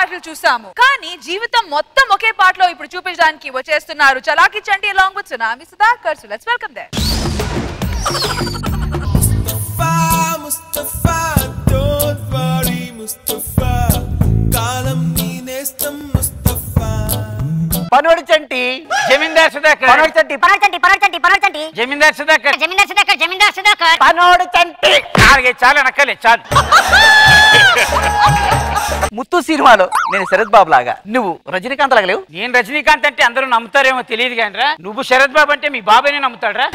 పాటలు చూసాము, కానీ జీవితం మొత్తం ఒకే పాటలో ఇప్పుడు చూపించడానికి వచ్చేస్తున్నారు చలాకి చంటి along with tsunami Sudhakar. So let's welcome them. Mustafa, don't worry Mustafa, kalam nee nestam Mustafa. పనోడి చంటి జమీందార్ సుధాకర్, పనోడి చంటి జమీందార్ సుధాకర్, పనోడి చంటి. చాలా నక్కలే చాలు. ముత్తు సినిమాలో నేను శరత్ బాబు లాగా, నువ్వు రజనీకాంత్ లాగా లేవు. నేను రజనీకాంత్ అంటే అందరూ నమ్ముతారేమో తెలియదు కానీ రా, నువ్వు శరత్ బాబు అంటే మీ బాబాయ్నే నమ్ముతాడు రా.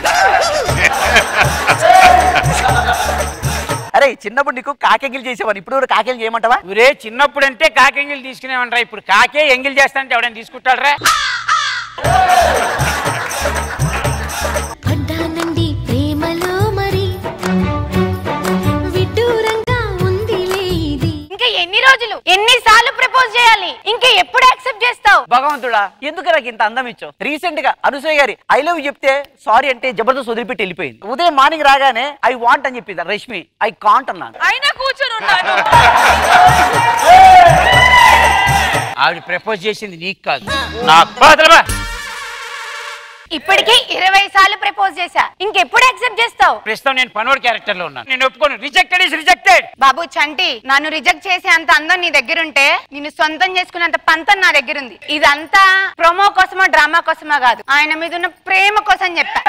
అరే చిన్నప్పుడు నీకు కాకెంగిల్ చేసేవాడు, ఇప్పుడు కాకెంగిల్ చేయమంటావా? ఊరే చిన్నప్పుడు అంటే కాకెంగిల్ తీసుకునేవనరా, ఇప్పుడు కాకే ఎంగిల్ చేస్తానంటే ఎవడైనా తీసుకుంటాడు రా. ఎన్ని రోజులు ఎన్నిసార్లు ప్రపోజ్ చేయాలి? ఇంకా ఎప్పుడు యాక్సెప్ట్ చేస్తావు? భగవంతుడా ఎందుకు నాకు ఇంత అందం ఇచ్చావు? రీసెంట్ గా అనసూయ గారి ఐ లవ్ చెప్తే సారీ అంటే జబర్దస్త్ వదిలిపెట్టి వెళ్ళిపోయింది. ఉదయం మార్నింగ్ రాగానే ఐ వాంట్ అని చెప్పింది రష్మి, ఐ కాంట్ అన్నాను. అయినా కూర్చొని ఉన్నాను. ఆవిడ ప్రపోజ్ చేసింది నీకు కాదు నాకు. ఇప్పటికే 20 సార్లు ప్రపోజ్ చేశా, ఇంకెప్పుడు యాక్సెప్ట్ చేస్తావు? ప్రస్తుతం నేను పనోడ్ క్యారెక్టర్ లో ఉన్నాను, నేను ఒప్పుకోను. Rejected is rejected. Babu Chanti, నన్ను రిజెక్ట్ చేసే అంత అందం నీ దగ్గర ఉంటే నిన్ను సొంతం చేసుకునేంత పంతం నా దగ్గర ఉంది. ఇదంతా ప్రోమో కోసమో డ్రామా కోసమో కాదు, ఆయన మీద ఉన్న ప్రేమ కోసం చెప్పా.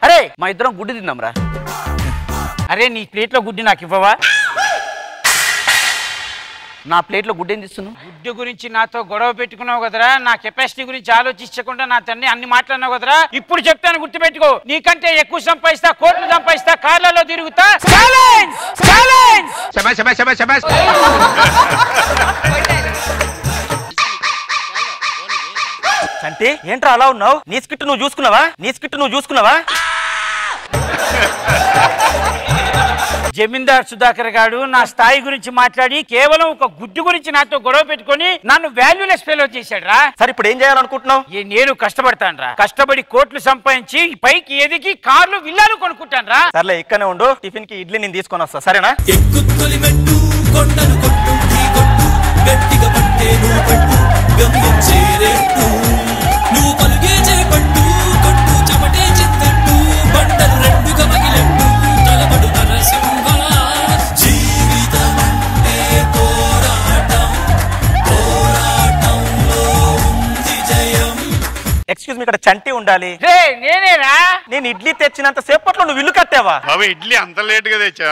అరే మా ఇద్దరం గుడ్డు తిందాం రా. అరే నీ ప్లేట్ లో గుడ్డి నాకు ఇవ్వవా? నా ప్లేట్ లో గుడ్డు ఏం తీస్తున్నావు? గుడ్డు గురించి నాతో గొడవ పెట్టుకున్నావు కదరా, నా కెపాసిటీ గురించి ఆలోచించకుండా నా తండ్రి అన్ని మాట్లాడినావు కదరా. ఇప్పుడు చెప్తాను గుర్తు పెట్టుకో, నీకంటే ఎక్కువ సంపాదిస్తా, కోట్లు సంపాదిస్తా, కార్లలో తిరుగుతా. అంటే ఏంట్రా అలా ఉన్నావు? నీ స్కిట్ నువ్వు చూసుకున్నావా? జమీందార్ సుధాకర్ గారు నా స్థాయి గురించి మాట్లాడి కేవలం ఒక గుడ్డు గురించి నాతో గొడవ పెట్టుకొని నన్ను వాల్యూలెస్ ఫెలో చేశాడు రా. సరే ఇప్పుడు ఏం చేయాలనుకుంటున్నావు? నేను కష్టపడతాను రా, కష్టపడి కోట్లు సంపాదించి పైకి ఎదిగి కార్లు విల్లాలు కొనుక్కుంటాను రా. సర్లే ఇక్కడనే ఉండు, టిఫిన్ కి ఇడ్లీ నేను తీసుకొని వస్తా, సరేనా? ఎక్స్క్యూజ్ మీ, ఇక్కడ చంటి ఉండాలి. నేనేనా? నేను ఇడ్లీ తెచ్చినంత సేపట్లో నువ్వు ఇల్లు కట్టావా? ఇడ్లీ అంత లేట్ గా తెచ్చా?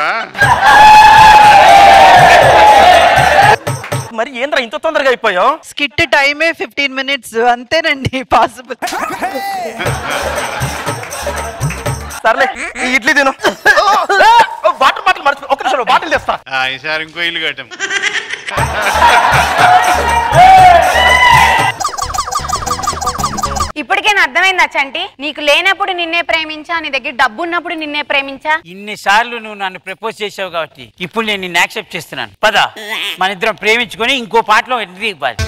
మరి ఏంద్రా ఇంత తొందరగా అయిపోయావు? స్కిట్ టైమే 15 minutes అంతేనండి పాసిబుల్. సర్లే ఈ ఇడ్లీ తిను. వాటర్ బాటిల్ మర్చిపో, ఒక నిమిషం బాటిల్ తెస్తా. ఈసారి ఇంకో ఇల్లు కట్టాం. ఇప్పటికైనా అర్థమైందా చంటి? నీకు లేనప్పుడు నిన్నే ప్రేమించా, నీ దగ్గర డబ్బు ఉన్నప్పుడు నిన్నే ప్రేమించా. ఇన్నిసార్లు నువ్వు నన్ను ప్రపోజ్ చేసావు కాబట్టి ఇప్పుడు నేను నిన్ను యాక్సెప్ట్ చేస్తున్నాను. పద మన ఇద్దరం ప్రేమించుకొని ఇంకో పాటలో ఎంట్రీ ఇవ్వాలి.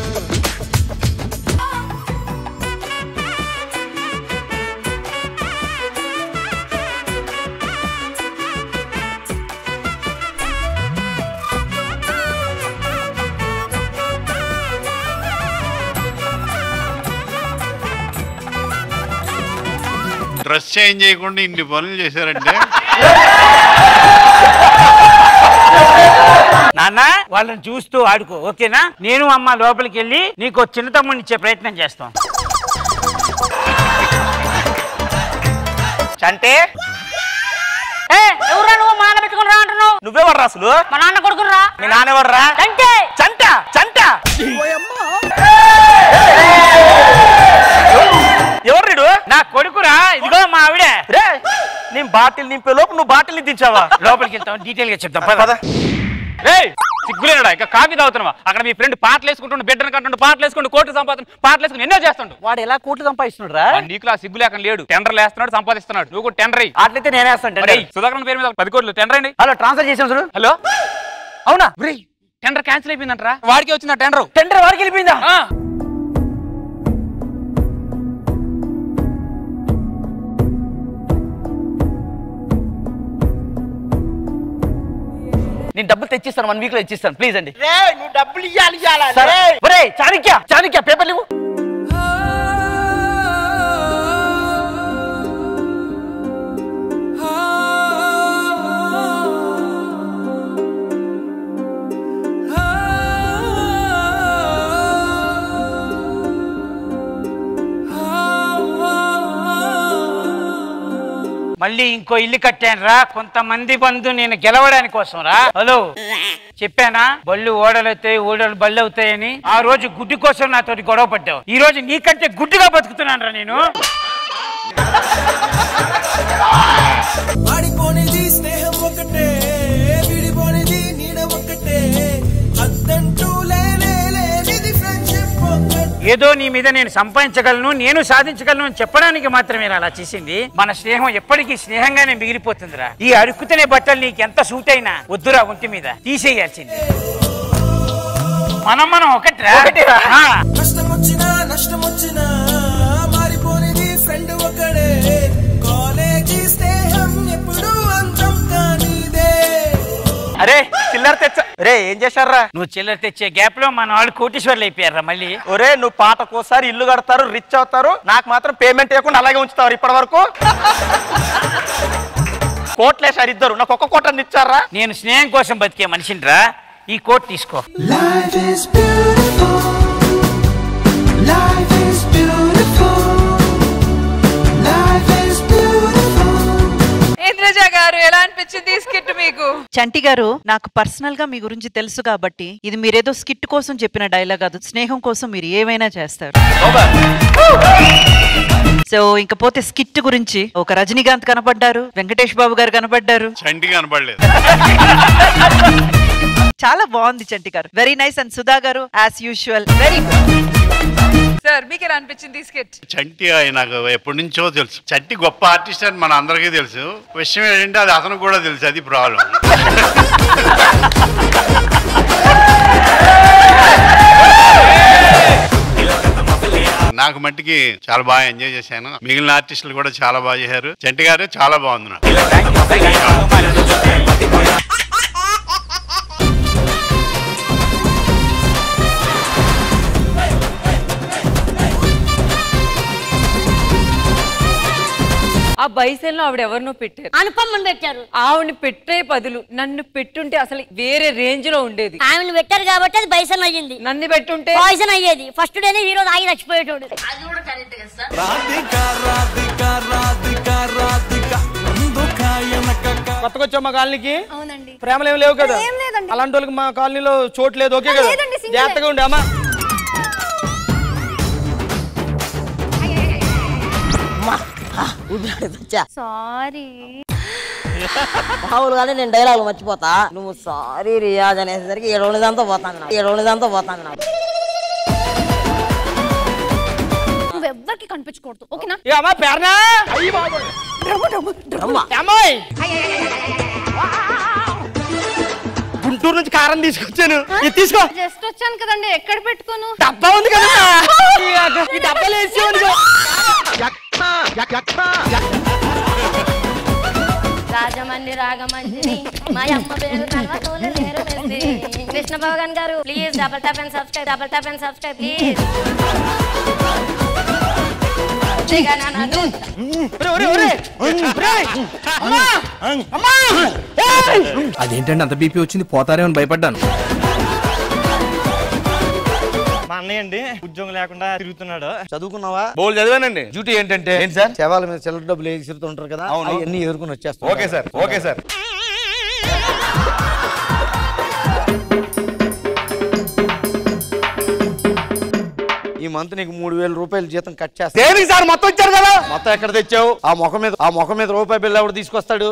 డ్రెస్ చేంజ్ చేయకుండా ఇన్ని పనులు చేశారంటే నాన్న వాళ్ళని చూస్తూ ఆడుకో, ఓకేనా? నేను అమ్మ లోపలికి వెళ్ళి నీకు చిన్న తమ్ముడిని ఇచ్చే ప్రయత్నం చేస్తాం. చంటే ఎవరా నువ్వు? మా నాన్న పెట్టుకుని రా అంటున్నావు. నువ్వెవరు రా అసలు? మా నాన్న కొడుకుని రా. మీ నాన్న ఎవరు రా? చంటే చంట చంట. ఎవరు? నా కొడుకురా. ఇదిగో మా ఆవిడే. నేను బాటిల్ నింపే లోపు నువ్వు బాటిల్ దించావా? లోపలికి వెళ్తావు, డీటెయిల్ గా చెప్తాం పద. సిగ్గులేడా? ఇక కాఫీ తాగుతున్నావా? అక్కడ మీ ఫ్రెండ్ పాటలు వేసుకుంటుండు, బెడ్ కంటుండు, పాటలు వేసుకుంటూ కోట్లు సంపాదన, పాటలు వేసుకుని ఎన్నో చేస్తుండు. వాడు ఎలా కోట్లు సంపాదిస్తున్నాడు రా? నీకు ఆ సిగ్గు లేక లేడు, టెండర్లు వేస్తున్నాడు, సంపాదిస్తున్నాడు. నువ్వు కూడా టెండర్ అయ్యి. అట్లయితే నేను వేస్తాను. సుధాకర్ పేరు మీద 10 కోట్లు టెండర్ అండి. హలో ట్రాన్స్ఫర్ చేసాం చూడు. హలో అవునా? టెండర్ క్యాన్సిల్ అయిపోయిందంటరా? వాడికి వచ్చిందా టెండర్? టెండర్ వాడికి వెళ్ళిపోయిందా? నేను డబ్బులు తెచ్చిస్తాను 1 వీక్ లో ఇచ్చిస్తాను ప్లీజ్ అండి నువ్వు డబ్బులు ఇవ్వాలి ఒరే చాణక్య పేపర్లు ఇవ్వు మళ్ళీ ఇంకో ఇల్లు కట్టాను రా కొంతమంది బంధు నేను గెలవడానికి కోసం రా హలో చెప్పానా బళ్ళు ఓడలవుతాయి ఓడలు బళ్ళు అవుతాయని ఆ రోజు గుడ్డు కోసం నాతోటి గొడవ పడ్డావు ఈ రోజు నీకంటే గుడ్డుగా బతుకుతున్నాను రా నేను వాడిపోనిది స్నేహం ఒకటే విడిపోనిది నీడ ఒకటే అద్దంటూ లేనిది ఫ్రెండ్షిప్ ఒకటే ఏదో నీ మీద నేను సంపాదించగలను నేను సాధించగలను అని చెప్పడానికి మాత్రమే అలా చేసింది మన స్నేహం ఎప్పటికీ స్నేహంగానే మిగిలిపోతుందిరా ఈ అడుక్కుతునే బట్టలు నీకు ఎంత సూట్ అయినా వద్దురా ఒంటి మీద తీసేయాల్సింది మనం ఒకటిరా కష్టం వచ్చినా నష్టం వచ్చినా మారిపోనిది ఫ్రెండ్ ఒకడే కాలేజీ స్నేహం ఎప్పుడు అంతం కానిదే అరే చిల్లర తెచ్చా రే ఏం చేశారా నువ్వు చిల్లర తెచ్చే గ్యాప్ లో మన వాళ్ళు కోటీశ్వర్లు అయిపోయారా మళ్ళీ ఒరే నువ్వు పాటకోసారి ఇల్లు కడతారు రిచ్ అవుతారు నాకు మాత్రం పేమెంట్ ఇవ్వకుండా అలాగే ఉంచుతారు ఇప్పటి వరకు కోట్లేసారు ఇద్దరు నాకు ఒక్క కోటని ఇచ్చారా నేను స్నేహం కోసం బతికే మనిషినిరా ఈ కోట్ తీసుకో Life is beautiful. Life is beautiful. Life is beautiful. Indraja గారు ఎలా అనిపించింది స్కిట్ మీకు చంటి గారు నాకు పర్సనల్ గా మీ గురించి తెలుసు కాబట్టి ఇది మీరేదో స్కిట్ కోసం చెప్పిన డైలాగ్ కాదు స్నేహం కోసం మీరు ఏమైనా చేస్తారు సో ఇంకపోతే స్కిట్ గురించి ఒక రజనీకాంత్ కనపడ్డారు వెంకటేష్ బాబు గారు కనపడ్డారు చంటి కనపడలేదు చాలా బాగుంది చంటి గారు వెరీ నైస్ అండ్ సుధా గారు as usual very good sir మీకు ఎలా అనిపించింది స్కిట్ చంటి నాకు ఎప్పటి నుంచో తెలుసు చంటి గొప్ప ఆర్టిస్ట్ అని మన అందరికీ తెలుసు విషయం ఏంటంటే అది అతను కూడా తెలుసు అది ప్రాబ్లం నాకు మట్టికి చాలా బాగా ఎంజాయ్ చేశాను మిగిలిన ఆర్టిస్టులు కూడా చాలా బాగా చేశారు చంటి గారు చాలా బాగుంది నాకు ఆ బైసెల్లో ఆవిడ ఎవరినో పెట్టారు అనుపమ్మని పెట్టారు ఆవిడని పెట్టే బదులు నన్ను పెట్టుంటే అసలు వేరే రేంజ్ లో ఉండేది ఆమెను పెట్టారు కాబట్టి అది బైసన్ అయ్యింది నన్ను పెట్టుంటే పాయిజన్ అయ్యేది ఫస్ట్ డేనే హీరో తాగి చచ్చిపోయేటోడు కొత్తగా వచ్చా మా కాలనీకి అవునండి ప్రేమలు ఏమి లేవు కదా ఏం లేదండి. అలాంటి వాళ్ళకి మా కాలనీలో చోటు లేదు ఓకే కదా లేదండి, single. జాగ్రత్తగా ఉండే అమ్మా సారీ మామూలుగానే నేను డైలాగులు మర్చిపోతా నువ్వు సారీ రియాజ్ అనేసరికి 7 పోతాను నాకు నువ్వు ఎవ్వరికి కనిపించకూడదు ఓకేనా ఏ అమ్మా పేరనా అయ్యి బాబోయ్ అమ్మాయి గుంటూరు నుంచి కారం తీసుకొచ్చాను ఇది తీసుకో జస్ట్ వచ్చాను కదండి ఎక్కడ పెట్టుకోను డబ్బా ఉంది కదా ఈ డబ్బాలు వేసి రాజమండ్రి రాగమంజిని మా అమ్మ పేరు కల్వతోలే లేరు మెస్సి కృష్ణ భగవాన్ గారు please double tap and subscribe please అదేంటండి అంత బీపీ వచ్చింది పోతారేమో భయపడ్డాను మా అన్నయ్య అండి ఉద్యోగం లేకుండా తిరుగుతున్నాడు చదువుకున్నావా బోల్ చదివానండి డ్యూటీ ఏంటంటే ఏంటి సార్ శవాల మీద చిల్లర డబ్బులు ఎగురుతుంటారు కదా అవన్నీ ఎదుర్కొని వచ్చేస్తాం ఓకే సార్ ఈ మంత్ నీకు 3000 రూపాయలు జీతం కట్ చేస్తా దేనికి సార్ మొత్తం ఇచ్చారు కదా మొత్తం ఎక్కడ తెచ్చావు ఆ ముఖం మీద రూపాయి బిల్లు ఎవడు తీసుకొస్తాడు